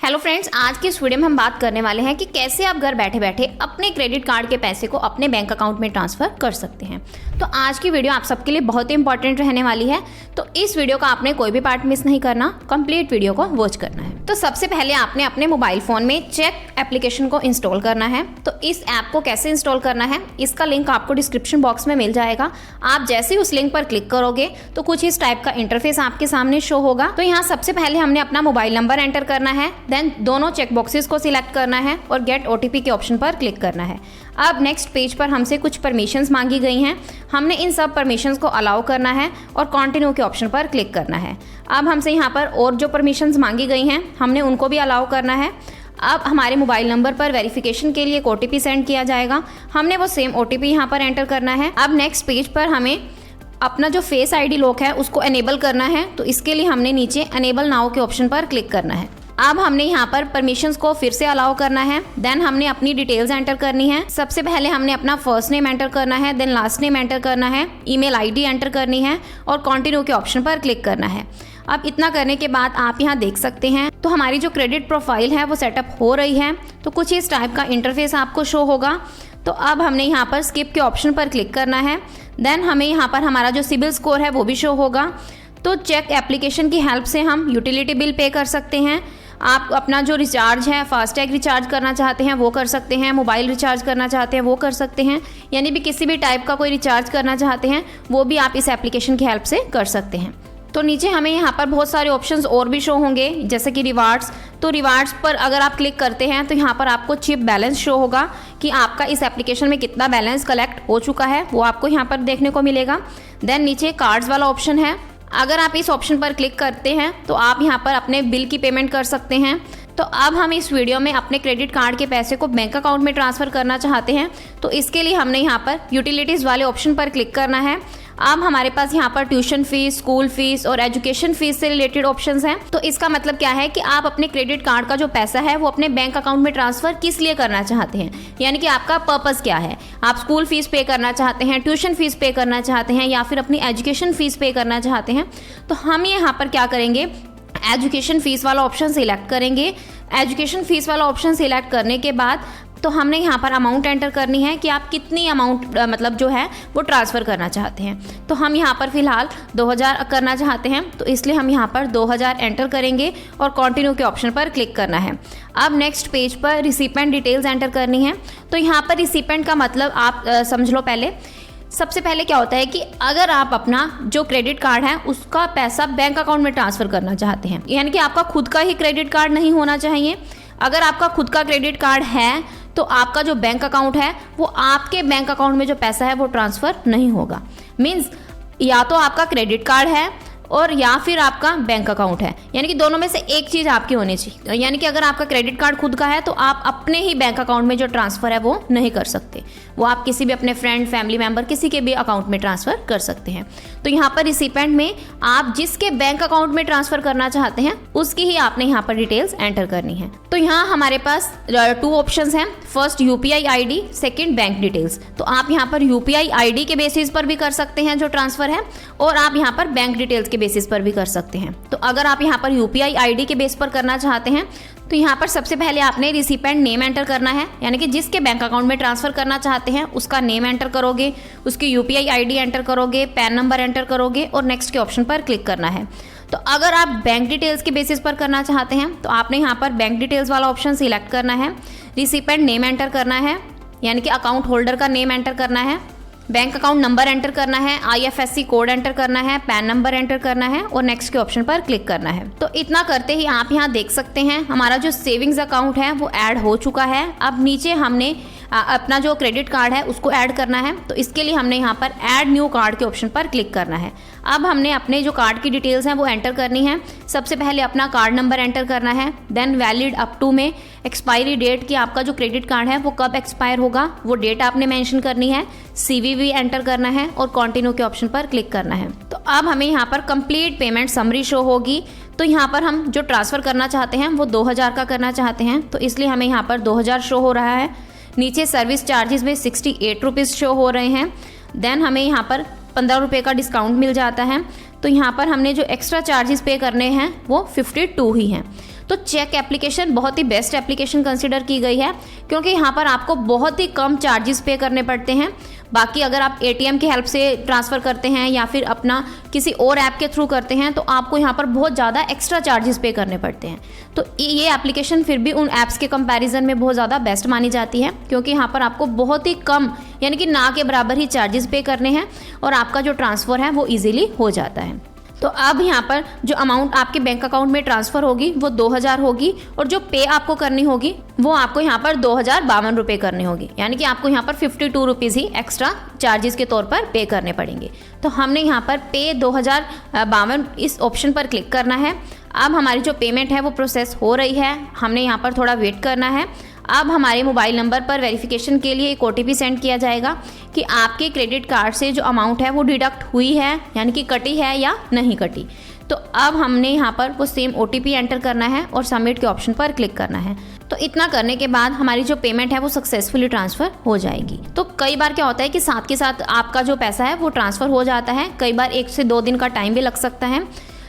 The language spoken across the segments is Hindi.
हेलो फ्रेंड्स, आज की इस वीडियो में हम बात करने वाले हैं कि कैसे आप घर बैठे बैठे अपने क्रेडिट कार्ड के पैसे को अपने बैंक अकाउंट में ट्रांसफ़र कर सकते हैं। तो आज की वीडियो आप सबके लिए बहुत ही इंपॉर्टेंट रहने वाली है, तो इस वीडियो का आपने कोई भी पार्ट मिस नहीं करना, कंप्लीट वीडियो को वॉच करना है। तो सबसे पहले आपने अपने मोबाइल फ़ोन में चेक एप्लीकेशन को इंस्टॉल करना है। तो इस ऐप को कैसे इंस्टॉल करना है इसका लिंक आपको डिस्क्रिप्शन बॉक्स में मिल जाएगा। आप जैसे ही उस लिंक पर क्लिक करोगे तो कुछ इस टाइप का इंटरफेस आपके सामने शो होगा। तो यहाँ सबसे पहले हमने अपना मोबाइल नंबर एंटर करना है, देन दोनों चेक बॉक्सेस को सिलेक्ट करना है और गेट ओटीपी के ऑप्शन पर क्लिक करना है। अब नेक्स्ट पेज पर हमसे कुछ परमिशंस मांगी गई हैं, हमने इन सब परमिशंस को अलाउ करना है और कंटिन्यू के ऑप्शन पर क्लिक करना है। अब हमसे यहाँ पर और जो परमिशंस मांगी गई हैं हमने उनको भी अलाउ करना है। अब हमारे मोबाइल नंबर पर वेरिफिकेशन के लिए एक ओटीपी सेंड किया जाएगा, हमने वो सेम ओटीपी यहाँ पर एंटर करना है। अब नेक्स्ट पेज पर हमें अपना जो फेस आईडी लॉक है उसको एनेबल करना है, तो इसके लिए हमने नीचे एनेबल नाउ के ऑप्शन पर क्लिक करना है। अब हमने यहाँ पर परमिशंस को फिर से अलाउ करना है, देन हमने अपनी डिटेल्स एंटर करनी है। सबसे पहले हमने अपना फर्स्ट नेम एंटर करना है, देन लास्ट नेम एंटर करना है, ईमेल आईडी एंटर करनी है और कंटिन्यू के ऑप्शन पर क्लिक करना है। अब इतना करने के बाद आप यहाँ देख सकते हैं तो हमारी जो क्रेडिट प्रोफाइल है वो सेटअप हो रही है। तो कुछ इस टाइप का इंटरफेस आपको शो होगा। तो अब हमने यहाँ पर स्किप के ऑप्शन पर क्लिक करना है, देन हमें यहाँ पर हमारा जो सिबिल स्कोर है वो भी शो होगा। तो चेक एप्लीकेशन की हेल्प से हम यूटिलिटी बिल पे कर सकते हैं। आप अपना जो रिचार्ज है, फास्टैग रिचार्ज करना चाहते हैं वो कर सकते हैं, मोबाइल रिचार्ज करना चाहते हैं वो कर सकते हैं, यानी भी किसी भी टाइप का कोई रिचार्ज करना चाहते हैं वो भी आप इस एप्लीकेशन की हेल्प से कर सकते हैं। तो नीचे हमें यहाँ पर बहुत सारे ऑप्शंस और भी शो होंगे, जैसे कि रिवार्ड्स। तो रिवार्ड्स पर अगर आप क्लिक करते हैं तो यहाँ पर आपको चिप बैलेंस शो होगा कि आपका इस एप्लीकेशन में कितना बैलेंस कलेक्ट हो चुका है, वो आपको यहाँ पर देखने को मिलेगा। देन नीचे कार्ड्स वाला ऑप्शन है, अगर आप इस ऑप्शन पर क्लिक करते हैं तो आप यहाँ पर अपने बिल की पेमेंट कर सकते हैं। तो अब हम इस वीडियो में अपने क्रेडिट कार्ड के पैसे को बैंक अकाउंट में ट्रांसफ़र करना चाहते हैं, तो इसके लिए हमने यहाँ पर यूटिलिटीज़ वाले ऑप्शन पर क्लिक करना है। अब हमारे पास यहाँ पर ट्यूशन फीस, स्कूल फीस और एजुकेशन फीस से रिलेटेड ऑप्शंस हैं। तो इसका मतलब क्या है कि आप अपने क्रेडिट कार्ड का जो पैसा है वो अपने बैंक अकाउंट में ट्रांसफ़र किस लिए करना चाहते हैं, यानी कि आपका पर्पस क्या है। आप स्कूल फीस पे करना चाहते हैं, ट्यूशन फीस पे करना चाहते हैं या फिर अपनी एजुकेशन फीस पे करना चाहते हैं। तो हम यहाँ पर क्या करेंगे, एजुकेशन फ़ीस वाला ऑप्शन सिलेक्ट करेंगे। एजुकेशन फ़ीस वाला ऑप्शन सिलेक्ट करने के बाद तो हमने यहाँ पर अमाउंट एंटर करनी है कि आप कितनी अमाउंट मतलब जो है वो ट्रांसफ़र करना चाहते हैं। तो हम यहाँ पर फ़िलहाल 2000 करना चाहते हैं, तो इसलिए हम यहाँ पर 2000 एंटर करेंगे और कंटिन्यू के ऑप्शन पर क्लिक करना है। अब नेक्स्ट पेज पर रिसिपेंट डिटेल्स एंटर करनी है। तो यहाँ पर रिसिपेंट का मतलब आप समझ लो। पहले सबसे पहले क्या होता है कि अगर आप अपना जो क्रेडिट कार्ड है उसका पैसा बैंक अकाउंट में ट्रांसफ़र करना चाहते हैं, यानी कि आपका खुद का ही क्रेडिट कार्ड नहीं होना चाहिए। अगर आपका खुद का क्रेडिट कार्ड है तो आपका जो बैंक अकाउंट है वो आपके बैंक अकाउंट में जो पैसा है वो ट्रांसफ़र नहीं होगा। मीन्स या तो आपका क्रेडिट कार्ड है और या फिर आपका बैंक अकाउंट है, यानी कि दोनों में से एक चीज़ आपकी होनी चाहिए। यानी कि अगर आपका क्रेडिट कार्ड खुद का है तो आप अपने ही बैंक अकाउंट में जो ट्रांसफ़र है वो नहीं कर सकते, वो आप किसी भी अपने फ्रेंड, फैमिली मेम्बर, किसी के भी अकाउंट में ट्रांसफ़र कर सकते हैं। तो यहाँ पर रिसिपेंट में आप जिसके बैंक अकाउंट में ट्रांसफ़र करना चाहते हैं उसकी ही आपने यहाँ पर डिटेल्स एंटर करनी है। तो यहाँ हमारे पास 2 ऑप्शंस हैं, first UPI ID, second bank details. तो आप यहाँ पर यूपीआई आईडी के बेसिस पर भी कर सकते हैं जो ट्रांसफ़र है, और आप यहाँ पर बैंक डिटेल्स के बेसिस पर भी कर सकते हैं। तो अगर आप यहाँ पर यूपीआई आईडी के बेस पर करना चाहते हैं तो यहाँ पर सबसे पहले आपने रिसिपेंट नेम एंटर करना है, यानी कि जिसके बैंक अकाउंट में ट्रांसफ़र करना चाहते हैं उसका नेम एंटर करोगे, उसकी यूपीआई आईडी एंटर करोगे, पैन नंबर एंटर करोगे और नेक्स्ट के ऑप्शन पर क्लिक करना है। तो अगर आप बैंक डिटेल्स के बेसिस पर करना चाहते हैं तो आपने यहाँ पर बैंक डिटेल्स वाला ऑप्शन सिलेक्ट करना है, रिसिपेंट नेम एंटर करना है, यानी कि अकाउंट होल्डर का नेम एंटर करना है, बैंक अकाउंट नंबर एंटर करना है, आईएफएससी कोड एंटर करना है, पैन नंबर एंटर करना है और नेक्स्ट के ऑप्शन पर क्लिक करना है। तो इतना करते ही आप यहाँ देख सकते हैं हमारा जो सेविंग्स अकाउंट है वो ऐड हो चुका है। अब नीचे हमने अपना जो क्रेडिट कार्ड है उसको ऐड करना है, तो इसके लिए हमने यहाँ पर ऐड न्यू कार्ड के ऑप्शन पर क्लिक करना है। अब हमने अपने जो कार्ड की डिटेल्स हैं वो एंटर करनी है। सबसे पहले अपना कार्ड नंबर एंटर करना है, देन वैलिड अप टू में एक्सपायरी डेट कि आपका जो क्रेडिट कार्ड है वो कब एक्सपायर होगा वो डेट आपने मेंशन करनी है, सीवीवी एंटर करना है और कंटिन्यू के ऑप्शन पर क्लिक करना है। तो अब हमें यहाँ पर कंप्लीट पेमेंट समरी शो होगी। तो यहाँ पर हम जो ट्रांसफ़र करना चाहते हैं वो 2000 का करना चाहते हैं, तो इसलिए हमें यहाँ पर 2000 शो हो रहा है। नीचे सर्विस चार्जेस में 68 रुपीज़ शो हो रहे हैं। देन हमें यहाँ पर 15 रुपये का डिस्काउंट मिल जाता है। तो यहाँ पर हमने जो एक्स्ट्रा चार्जेस पे करने हैं वो 52 ही हैं। तो चेक एप्लीकेशन बहुत ही बेस्ट एप्लीकेशन कंसिडर की गई है, क्योंकि यहाँ पर आपको बहुत ही कम चार्जेस पे करने पड़ते हैं। बाकी अगर आप ATM की हेल्प से ट्रांसफ़र करते हैं या फिर अपना किसी और ऐप के थ्रू करते हैं तो आपको यहाँ पर बहुत ज़्यादा एक्स्ट्रा चार्जेस पे करने पड़ते हैं। तो ये एप्लीकेशन फिर भी उन ऐप्स के कंपैरिजन में बहुत ज़्यादा बेस्ट मानी जाती है, क्योंकि यहाँ पर आपको बहुत ही कम यानी कि ना के बराबर ही चार्जेस पे करने हैं और आपका जो ट्रांसफ़र है वो ईजिली हो जाता है। तो अब यहाँ पर जो अमाउंट आपके बैंक अकाउंट में ट्रांसफ़र होगी वो 2000 होगी, और जो पे आपको करनी होगी वो आपको यहाँ पर 2052 रुपये करनी होगी, यानी कि आपको यहाँ पर 52 रुपीज़ ही एक्स्ट्रा चार्जेस के तौर पर पे करने पड़ेंगे। तो हमने यहाँ पर पे 2052 इस ऑप्शन पर क्लिक करना है। अब हमारी जो पेमेंट है वो प्रोसेस हो रही है, हमने यहाँ पर थोड़ा वेट करना है। अब हमारे मोबाइल नंबर पर वेरिफिकेशन के लिए एक OTP सेंड किया जाएगा कि आपके क्रेडिट कार्ड से जो अमाउंट है वो डिडक्ट हुई है, यानी कि कटी है या नहीं कटी। तो अब हमने यहाँ पर वो सेम OTP एंटर करना है और सबमिट के ऑप्शन पर क्लिक करना है। तो इतना करने के बाद हमारी जो पेमेंट है वो सक्सेसफुली ट्रांसफ़र हो जाएगी। तो कई बार क्या होता है कि साथ के साथ आपका जो पैसा है वो ट्रांसफ़र हो जाता है, कई बार 1 से 2 दिन का टाइम भी लग सकता है।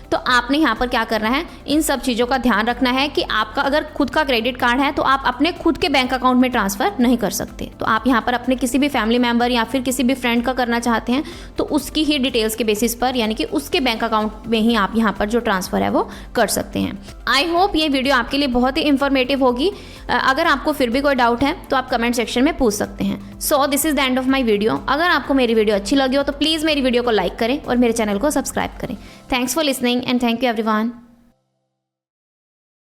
तो आपने यहाँ पर क्या करना है, इन सब चीज़ों का ध्यान रखना है कि आपका अगर खुद का क्रेडिट कार्ड है तो आप अपने खुद के बैंक अकाउंट में ट्रांसफ़र नहीं कर सकते। तो आप यहाँ पर अपने किसी भी फैमिली मेम्बर या फिर किसी भी फ्रेंड का करना चाहते हैं तो उसकी ही डिटेल्स के बेसिस पर, यानी कि उसके बैंक अकाउंट में ही आप यहाँ पर जो ट्रांसफ़र है वो कर सकते हैं। आई होप ये वीडियो आपके लिए बहुत ही इन्फॉर्मेटिव होगी। अगर आपको फिर भी कोई डाउट है तो आप कमेंट सेक्शन में पूछ सकते हैं। So this is the end of my video. अगर आपको मेरी वीडियो अच्छी लगी हो तो प्लीज़ मेरी वीडियो को लाइक करें और मेरे चैनल को सब्सक्राइब करें। Thanks for listening and thank you everyone.